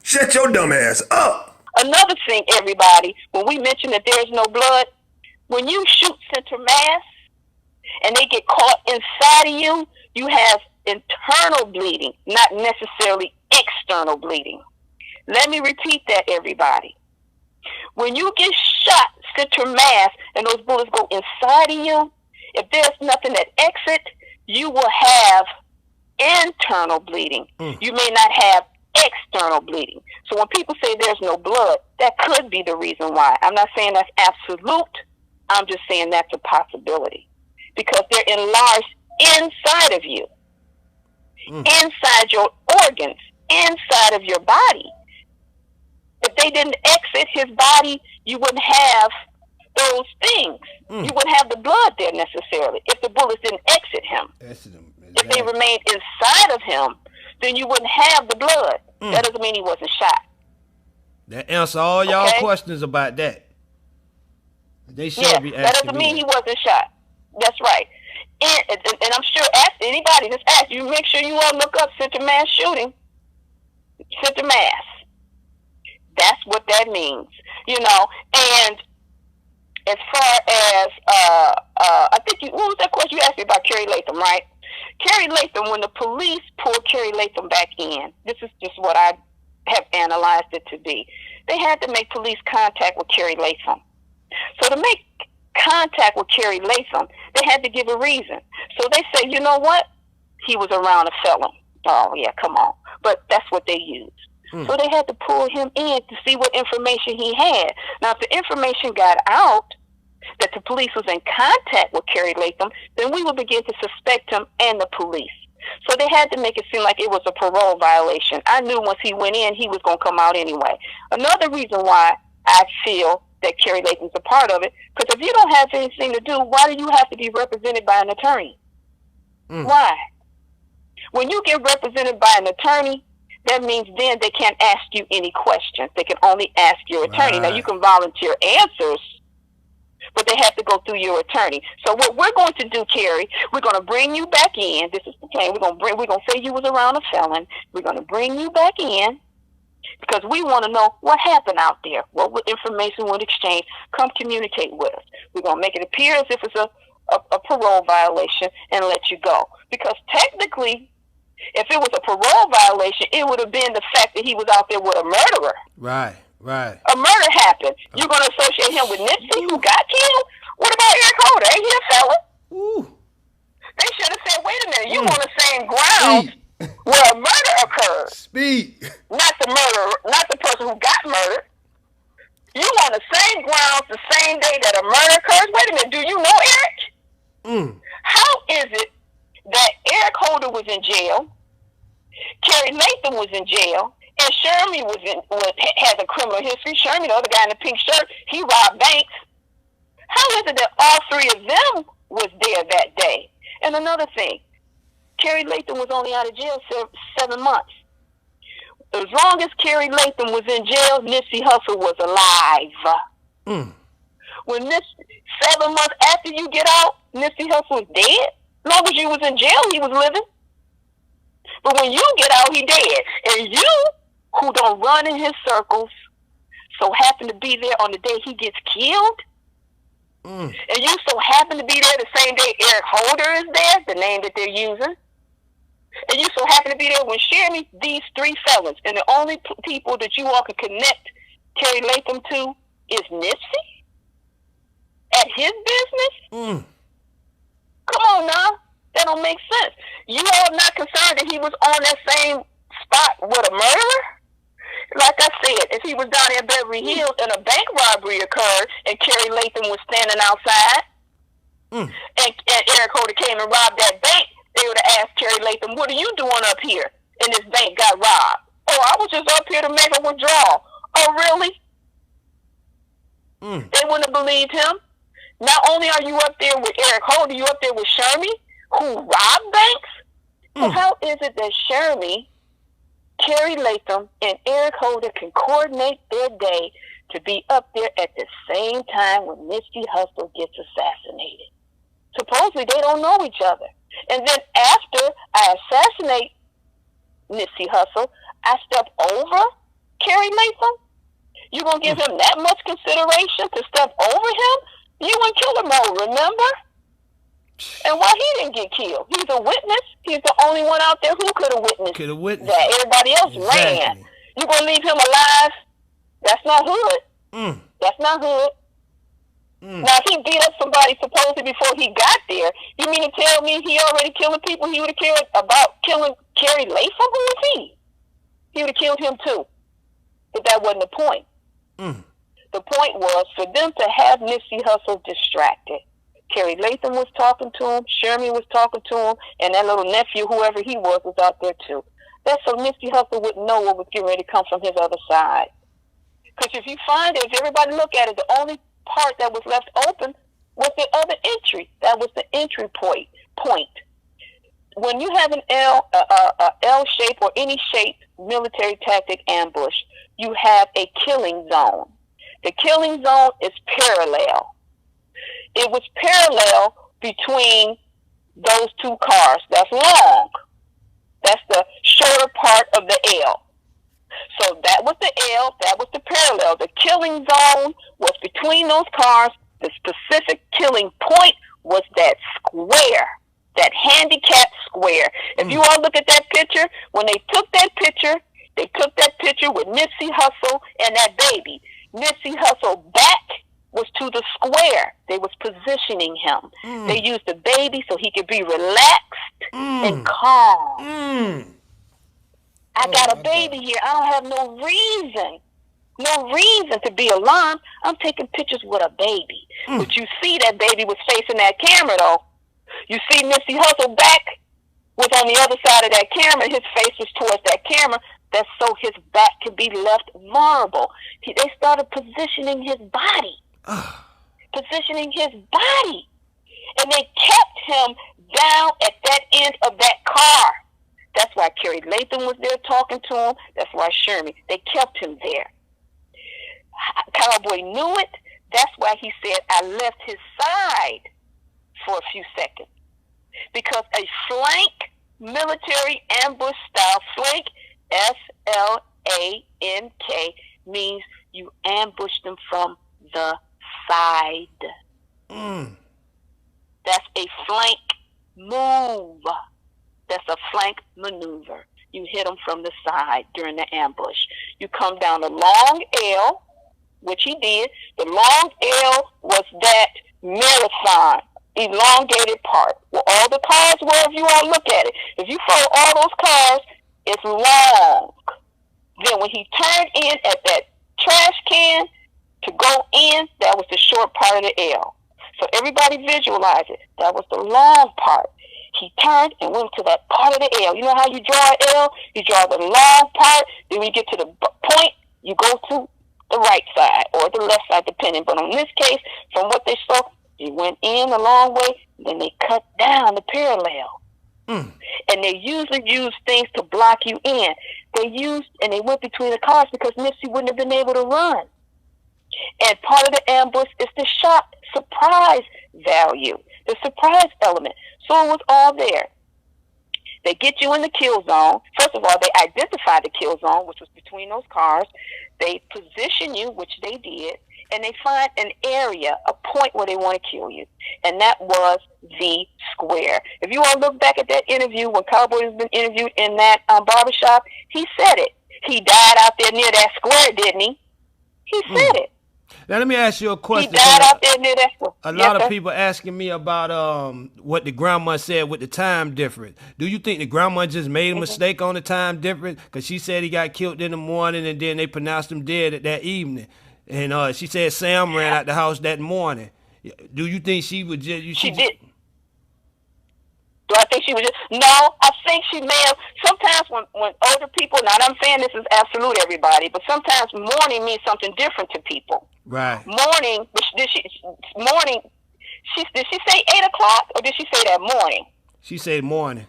Shut your dumb ass up. Another thing, everybody, when we mention that there's no blood, when you shoot center mass and they get caught inside of you, you have internal bleeding, not necessarily external bleeding. Let me repeat that, everybody. When you get shot center mass and those bullets go inside of you, if there's nothing that exit, you will have internal bleeding. You may not have external bleeding. So when people say there's no blood, that could be the reason why. I'm not saying that's absolute. I'm just saying that's a possibility. Because they're enlarged inside of you, inside your organs, inside of your body. If they didn't exit his body, you wouldn't have those things. You wouldn't have the blood there necessarily if the bullets didn't exit him. Exactly. If they remained inside of him, then you wouldn't have the blood. That doesn't mean he wasn't shot. That answer all y'all questions about that. They should be asking. That doesn't mean he wasn't shot. That's right. And I'm sure ask anybody, just ask you, make sure you all look up center mass shooting. Center mass. That's what that means. You know, and as far as I think what was that question you asked me about Kerry Latham, right? Kerry Latham, when the police pulled Kerry Latham back in, this is just what I have analyzed it to be. They had to make police contact with Kerry Latham. So to make contact with Kerry Latham, they had to give a reason. So they say, you know what? He was around a felon. Oh, yeah, come on. But that's what they used. So they had to pull him in to see what information he had. Now, if the information got out that the police was in contact with Kerry Latham, then we would begin to suspect him and the police. So they had to make it seem like it was a parole violation. I knew once he went in, he was going to come out anyway. Another reason why I feel that Kerry Latham's a part of it, because if you don't have anything to do, why do you have to be represented by an attorney? Why? When you get represented by an attorney, that means then they can't ask you any questions. They can only ask your attorney. Now, you can volunteer answers, but they have to go through your attorney. So what we're going to do, Kerry, we're going to bring you back in. This is the plan. We're going to say you was around a felon. We're going to bring you back in because we want to know what happened out there. What information was exchanged? Come communicate with us. We're going to make it appear as if it's a parole violation and let you go. Because technically, if it was a parole violation, it would have been the fact that he was out there with a murderer. Right. A murder happened. You're going to associate him with Nipsey, who got killed? What about Eric Holder? Ain't he a felon? They should have said, wait a minute, you on the same grounds where a murder occurred. Not the murderer, not the person who got murdered. You on the same grounds the same day that a murder occurs? Wait a minute, do you know Eric? How is it that Eric Holder was in jail, Kerry Latham was in jail, and Shermy has a criminal history? Shermy, the other guy in the pink shirt, he robbed banks. How is it that all three of them was there that day? And another thing, Kerry Latham was only out of jail 7 months. As long as Kerry Latham was in jail, Nipsey Hussle was alive. When 7 months after you get out, Nipsey Hussle was dead. As long as you was in jail, he was living. But when you get out, he dead. And you, who don't run in his circles, so happen to be there on the day he gets killed, and you so happen to be there the same day Eric Holder is there, the name that they're using, and you so happen to be there when Shermy, these three felons, and the only people that you all can connect Kerry Latham to is Nipsey at his business? Come on now. That don't make sense. You all not concerned that he was on that same spot with a murderer? Like I said, if he was down in Beverly Hills and a bank robbery occurred and Kerry Latham was standing outside and Eric Holder came and robbed that bank, they would have asked Kerry Latham, what are you doing up here? And this bank got robbed. Oh, I was just up here to make a withdrawal. Oh, really? They wouldn't have believed him. Not only are you up there with Eric Holder, you up there with Shermy, who robbed banks? So how is it that Shermy, Kerry Latham, and Eric Holder can coordinate their day to be up there at the same time when Nipsey Hussle gets assassinated? Supposedly they don't know each other. And then after I assassinate Nipsey Hussle, I step over Carrie Latham? You gonna give him that much consideration to step over him? You in killer mode, remember? And why he didn't get killed? He's a witness. He's the only one out there who could have witnessed that. Everybody else ran. You gonna leave him alive? That's not hood. That's not hood. Now, if he beat up somebody supposedly before he got there, you mean to tell me he already killing people he would have cared about killing Carrie Latham? Who was he? He would have killed him too. But that wasn't the point. The point was for them to have Nipsey Hussle distracted. Carrie Latham was talking to him, Sherman was talking to him, and that little nephew, whoever he was out there too. That's so Nipsey Hussle wouldn't know what was getting ready to come from his other side. Because if you find it, if everybody look at it, the only part that was left open was the other entry. That was the entry point. When you have an L shape or any shaped military tactic ambush, you have a killing zone. The killing zone is parallel. It was parallel between those two cars. That's long. That's the shorter part of the L. So that was the L, that was the parallel. The killing zone was between those cars. The specific killing point was that square, that handicapped square. If you all look at that picture, when they took that picture with Nipsey Hussle and that baby. Nipsey Hussle back was to the square. They was positioning him. They used the baby so he could be relaxed and calm. I got a baby here. I don't have no reason to be alarmed. I'm taking pictures with a baby. But you see that baby was facing that camera, though. You see Nipsey Hussle back was on the other side of that camera. His face was towards that camera. That's so his back could be left vulnerable. They started positioning his body. Positioning his body. And they kept him down at that end of that car. That's why Carrie Latham was there talking to him. That's why Sherman. They kept him there. Cowboy knew it. That's why he said, I left his side for a few seconds. Because a flank, military ambush style flank, FLANK, means you ambush them from the side. That's a flank move. That's a flank maneuver. You hit them from the side during the ambush. You come down the long L, which he did. The long L was that marathon, elongated part, where all the cars were. If you all look at it, if you follow all those cars, it's long. Then when he turned in at that trash can to go in, that was the short part of the L. So everybody visualize it. That was the long part. He turned and went to that part of the L. You know how you draw an L? You draw the long part. Then when you get to the point, you go to the right side or the left side, depending. But in this case, from what they saw, he went in a long way. Then they cut down the parallel. And they usually use things to block you in. They went between the cars because Nipsey wouldn't have been able to run. And part of the ambush is the shock surprise value, the surprise element. So it was all there. They get you in the kill zone. First of all, they identify the kill zone, which was between those cars. They position you, which they did, and they find an area, a point where they want to kill you. And that was the square. If you all look back at that interview, when Cowboy has been interviewed in that barbershop, he said it. He died out there near that square, didn't he? He said it. Now let me ask you a question. He died out there near that square. A lot of people asking me about what the grandma said with the time difference. Do you think the grandma just made a mistake on the time difference? Because she said he got killed in the morning and then they pronounced him dead at that evening. And she said Sam ran out the house that morning. Do you think she would just... She did. Do I think she was just... No, I think she may have... Sometimes when older people... Now, I'm saying this is absolute, everybody, but sometimes morning means something different to people. Right. Morning, did she say 8 o'clock, or did she say that morning? She said morning.